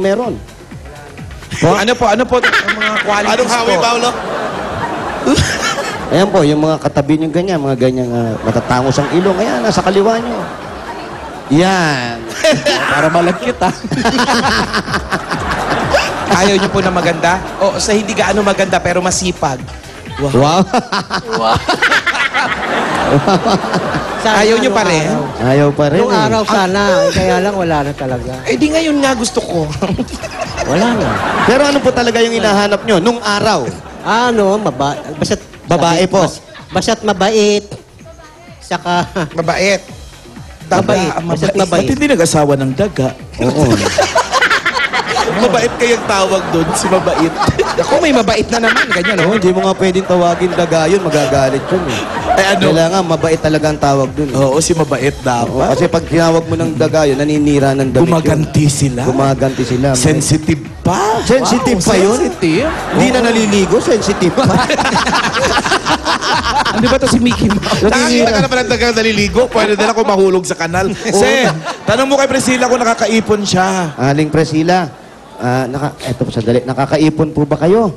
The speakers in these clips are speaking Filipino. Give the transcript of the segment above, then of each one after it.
Meron. Ano po ang mga qualities Anong hawi, po? Paolo? Ayan po, yung mga katabi nyo ganyan, mga ganyang matatangos ang ilong. Ayan, nasa kaliwa nyo. Yan. Para malagkit, ha? Ayaw niyo po na maganda? O sa hindi gaano maganda pero masipag? Wow. Ayaw niyo pa rin? Ayaw pa rin. Nung araw sana, kaya lang wala na talaga. Eh di ngayon nga gusto ko. Wala na. Pero ano po talaga yung hinahanap nyo? Nung araw? Ano, basta't... Babae po. Basta't mabait. Saka... Mabait. Mabait. Basta't Ba't mabait. hindi nag-asawa ng daga? Oo. Mabait kayang tawag doon, si mabait. Ako may mabait na naman, ganyan Oo, oh. hindi mo nga pwedeng tawagin daga yun, magagalit yun eh. Eh ano? Kailangan mabait talaga ang tawag dun. Eh. Oo, si mabait Oo, dapat. kasi pag tinawag mo ng daga yun, naninira ng damit Gumaganti sila. yun. Gumaganti sila. Sensitive pa. Sensitive pa yun? Sensitive? Hindi na naliligo, sensitive pa. Ano ba to si Mickey Mouse? Nakakita ka naman ng dagang naliligo. Pwede nila kung mahulog sa kanal. Sen, tanong mo kay Priscilla kung nakakaipon siya. Aling Priscilla, eto sandali, nakakaipon po ba kayo?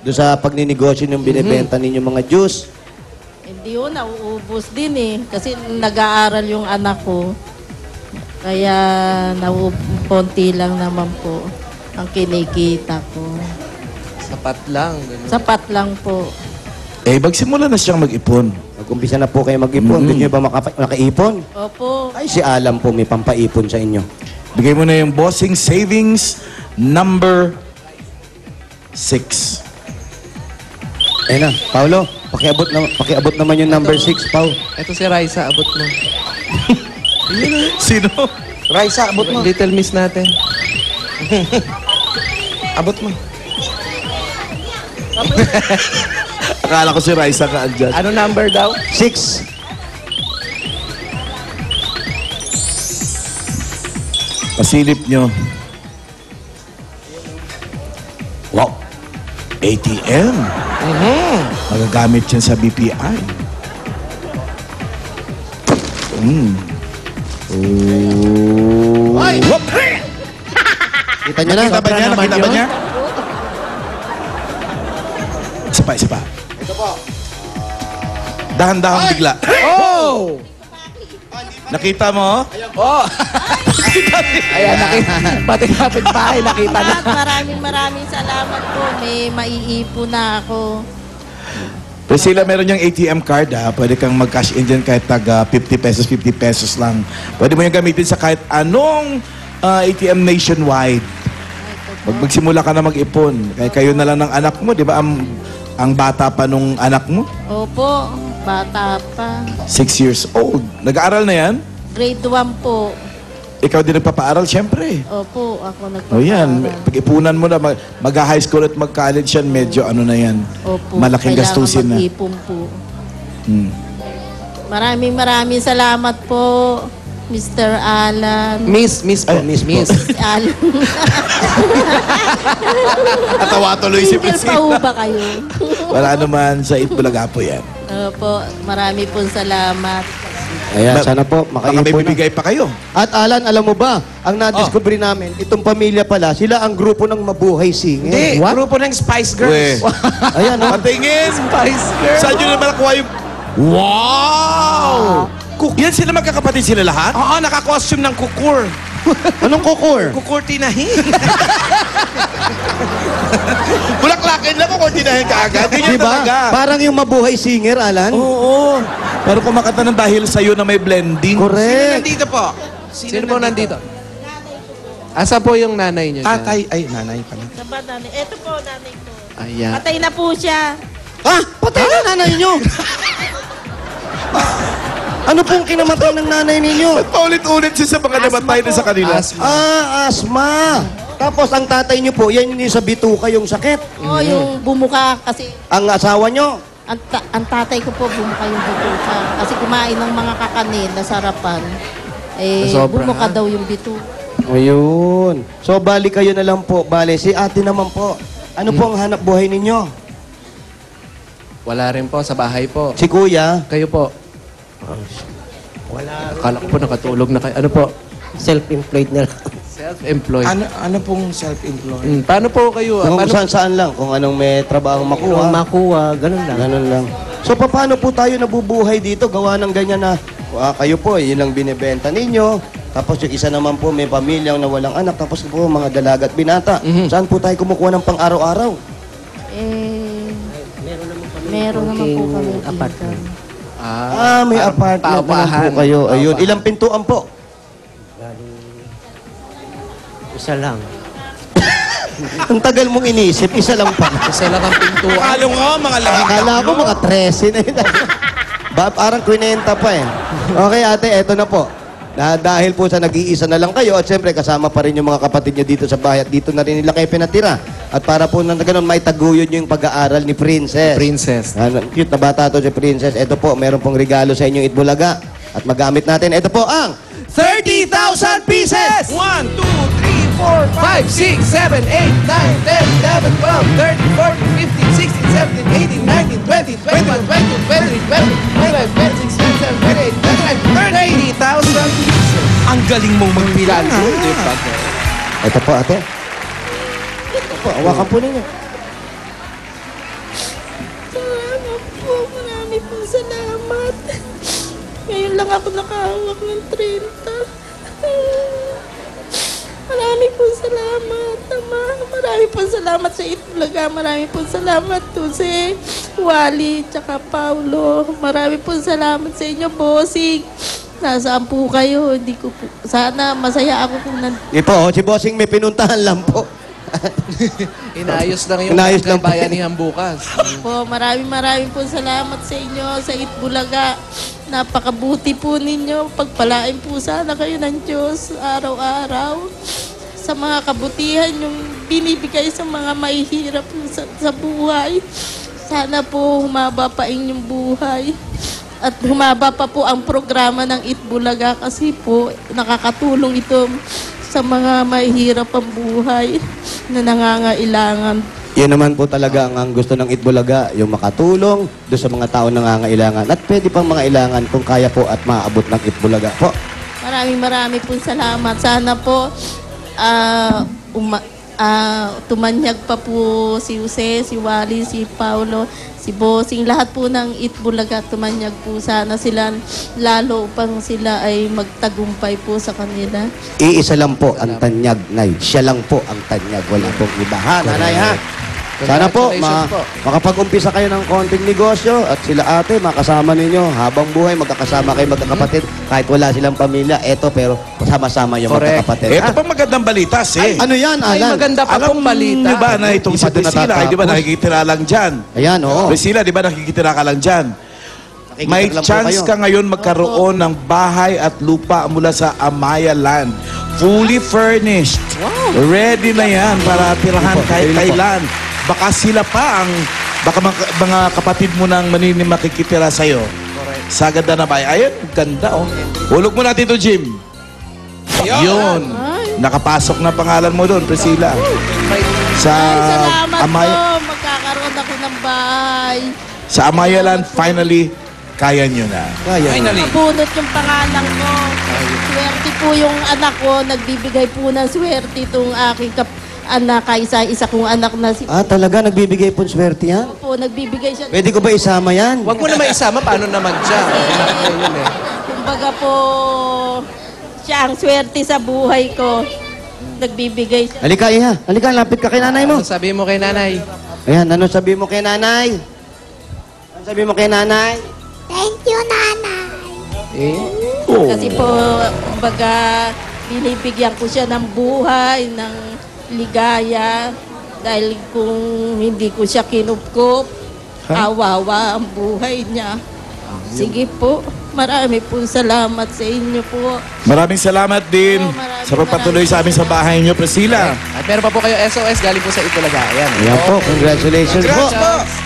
Doon sa pagninegosyo ng binibenta ninyo mga juice? Hindi yun, nauubos din eh. Kasi nag-aaral yung anak ko. Kaya konti lang naman po ang kinikita ko. Sapat lang. Sapat lang po. Eh, magsimula na siyang mag-ipon. Mag-umpisa na po kayo mag-ipon. Gusto nyo ba makaipon? Opo. Ay, si Alam po may pampaipon sa inyo. Bigay mo na yung bossing savings number 6. Ayun na, Paulo, pakiabot naman yung number 6, Pau. Ito si Raisa, abot mo. Sino? Raisa, abot mo. Little Miss natin. Abot mo. Akala ko si Raisa ka andyan. Ano number daw? 6. Pasilip nyo. Wow. ATM. Magagamit yan sa BPI. Oh. Whoop! Kita nyo na? Nakita ba niya? Nakita ba niya? Isa pa, isa pa. Ito po. Dahan-dahan bigla. Oh! Nakita mo? Oh! Ayan, nakita. Pati kapitbahay, nakita na. At maraming salamat po. May maiipon na ako. Priscilla, meron yung ATM card ha. Pwede kang mag-cash in dyan kahit taga 50 pesos lang. Pwede mo yung gamitin sa kahit anong ATM nationwide. Pag magsimula ka na mag-ipon, kaya kayo na lang ng anak mo, di ba? Ang bata pa nung anak mo, Opo, bata pa. 6 years old. Nag-aaral na yan? Grade 1 po. Ikaw din nagpapaaral, syempre. Opo, ako nagpapaaral. O yan, pag-ipunan mo na, mag-high school at mag-college yan, medyo ano na yan. Opo, Malaking gastusin na. kailangan mag-ipon po. Hmm. Maraming salamat po, Mr. Alan. Miss po. Miss po. Alan. Natawa tuloy si Single pa Priscilla. ho ba kayo? Wala naman sa Itbulaga po yan. Opo, marami pong salamat. Ayan, sana po Baka may makaipon na. bibigay pa kayo. At Alan, alam mo ba, ang na-discover namin, itong pamilya pala, sila ang grupo ng mabuhay singer. Hindi, grupo ng Spice Weh. Girls. Ayan, oh. Patingin! Spice Girl. Saan nyo naman nakuha yung... Wow! Yan sila magkakapatid sila lahat? Oo, naka-costume ng kukur. Anong kukur? Kukur tinahin. Bulaklakin lang kung tinahin ka agad. Ganyan Diba? talaga. Parang yung mabuhay singer, Alan. Oo. Pero kumakanta ng dahil sa'yo na may blending. Sino Correct. nandito po? Sino po nandito? Asa po yung nanay niyo? dyan? Tatay. Ay, nanay pala. Sabat nanay. Ito po, nanay ko. Ayan. Patay na po siya. Ah, patay na nanay nyo. Ano pong kinamatay ng nanay ninyo? Ba't paulit-ulit siya sa mga namatay na sa kanila? Asma. Asma. Tapos ang tatay nyo po, yan yung sa bituka yung sakit. Oo, yung bumuka kasi Ang asawa nyo, ang tatay ko po bumuka yung bituka. Kasi kumain ng mga kakanin na sarapan. Eh, Nasobra, bumuka ha? daw yung bituka. ayun. So, bali kayo na lang po. Bali, si ate naman po. Ano po ang hanap buhay ninyo? Wala rin po, sa bahay po. Si kuya, Kayo po. Wala. Akala ko po nakatulog na kayo. Ano po? Self-employed na lang. Self-employed. Ano pong self-employed? Paano po kayo? Kung Paano saan-saan lang, kung anong may trabaho kung makuha. makuha? Ganun lang. Ganun lang. So, paano po tayo nabubuhay dito? Gawa ng ganyan na, kayo po, yun ang binibenta ninyo. Tapos yung isa naman po, may pamilyang na walang anak. Tapos po, mga dalaga at binata. Saan po tayo kumukuha ng pang-araw-araw? Meron naman po kami apartment. May apartment naman paupahan. po kayo. Ayun, ilang pintuan po? Isa lang. Ang tagal mong inisip, isa lang pa. Isa lang ang pintuan. Akala ko, mga labing Akala ko mga 13 na yun. Parang kwinenta pa eh. Okay ate, eto na po. Dahil po sa nag-iisa na lang kayo at siyempre kasama pa rin yung mga kapatid nyo dito sa bahay at dito na rin nila kayo pinatira. At para po na ganun, may taguyod nyo yung pag-aaral ni Princess. Princess. Cute na bata to si Princess. Ito po, meron pong regalo sa inyong Itbulaga. At magamit natin. Ito po ang 30,000 pieces! 1, 2, 3, 4, 5, 6, 7, 8, 9, 10, 11, 12, 13, 14, 15, 16, 17, 18, 19, 20, 21, 22, 23, 24, 25, 26, 27, 28, 29, 30,000 pieces. Ang galing mong magbilang. Di ba? Ito po, ate. Ito po, hawakan po ninyo. Salamat po. Marami pong salamat. Ngayon lang ako nakahawak ng 30. Marami pong salamat, Ama. Marami pong salamat sa Itbulaga. Marami pong salamat to si Wally tsaka Paulo. Marami pong salamat sa inyo, bossing. Nasaan po kayo? Hindi ko po. Sana masaya ako kung Ito, si Bossing may pinuntahan lang po. Inayos lang yung Inayos lang po. bayanihan bukas. po. Maraming po salamat sa inyo, sa Itbulaga. Napakabuti po ninyo. Pagpalain po sana kayo ng Diyos araw-araw. Sa mga kabutihan yung binibigay sa mga mahihirap sa buhay. Sana po humaba pa inyong buhay. At humaba pa po ang programa ng Itbulaga kasi po nakakatulong ito sa mga mahihirap ang buhay na nangangailangan. Yan naman po talaga ang gusto ng Itbulaga, yung makatulong doon sa mga tao nangangailangan. At pwede pang mga ilangan kung kaya po at maaabot ng Itbulaga po. Maraming po salamat. Sana po tumanyag pa po si Jose, si Wally, si Paulo, si Bossing, lahat po ng Itbulaga tumanyag po sana sila lalo upang sila ay magtagumpay po sa kanila. Iisa lang po ang tanyag, Nay. Siya lang po ang tanyag. Wala pong iba. Ha, nanay ha? Sana po, Congratulations po. makapag-umpisa kayo ng konting negosyo at sila ate, makasama ninyo. Habang buhay, magkakasama kayo magkakapatid. Kahit wala silang pamilya, eto pero sama-sama yung Correct. magkakapatid. Ito Ha? pa magandang balita, eh. Ano yan, Ay, Alan? maganda pa pong balita. Di ba, na itong si Hindi pa ito Priscilla, natatapos. di ba, nakikitira lang dyan. Ayan, oo. Priscilla, di ba, nakikitira ka lang dyan. May Nakikita lang po chance kayo. ka ngayon magkaroon ng bahay at lupa mula sa Amaya Land. Fully furnished. Ready na yan para tirahan kahit kailan. Baka sila pa ang, baka mga kapatid mo nang makikitira sa'yo. Sa ganda na bahay. Ayun, ganda oh. Hulog mo natin ito, Jim. Yun. Nakapasok na pangalan mo doon, Priscilla. Sa Ay, salamat Amaya, po. Magkakaroon ako ng bahay. sa Amaya Land, finally, kaya nyo na. Kaya. Mabunot yung pangalan ko. Swerte po yung anak ko. Nagbibigay po ng swerte itong aking anak. Isa kong anak na si Talaga, nagbibigay po ng swerte yan? po. Nagbibigay siya. Pwede ko ba isama yan? Huwag mo na maisama, paano naman siya? Ayun eh. Kumbaga po, siya ang swerte sa buhay ko. Nagbibigay siya. Halika, Iha. Halika, lapit ka kay nanay mo. Ano sabihin mo kay nanay? Ayan, ano sabi mo kay nanay? Ano sabi mo kay nanay? Thank you, nanay. Oh. Kasi po, kumbaga, binibigyan ko siya ng buhay, ng ligaya. Dahil kung hindi ko siya kinupkup, kawawa ang buhay niya. Sige po, marami po salamat sa inyo po. Maraming salamat din Oh, maraming sa pagpatuloy sa amin sa bahay niyo, Priscilla. At meron pa po kayo SOS galing po sa Itbulaga. Ayan. Ayan po, congratulations po.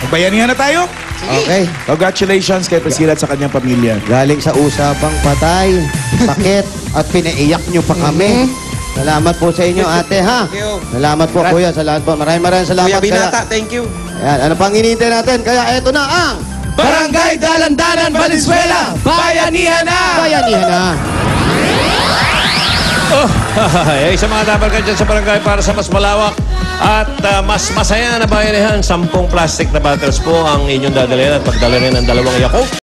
Magbayanihan na tayo. Okay. Congratulations kay Priscilla at sa kanyang pamilya. Galing sa usapang patay, sakit, at pinaiyak nyo pa kami. Salamat po sa inyo, ate, ha? Thank you. Salamat po, kuya. Salamat po. Maraming salamat. Kuya Binata, thank you. Ayan, ano pang hinihintay natin? Kaya eto na ang Barangay Dalandanan, Valenzuela, Bayanihan na! Bayanihan na. Sa mga dapat ka dyan sa barangay para sa mas malawak at mas masaya na bayanihan, 10 plastic na bottles po ang inyong dadalhin at pagdala rin ng 2 Yakult.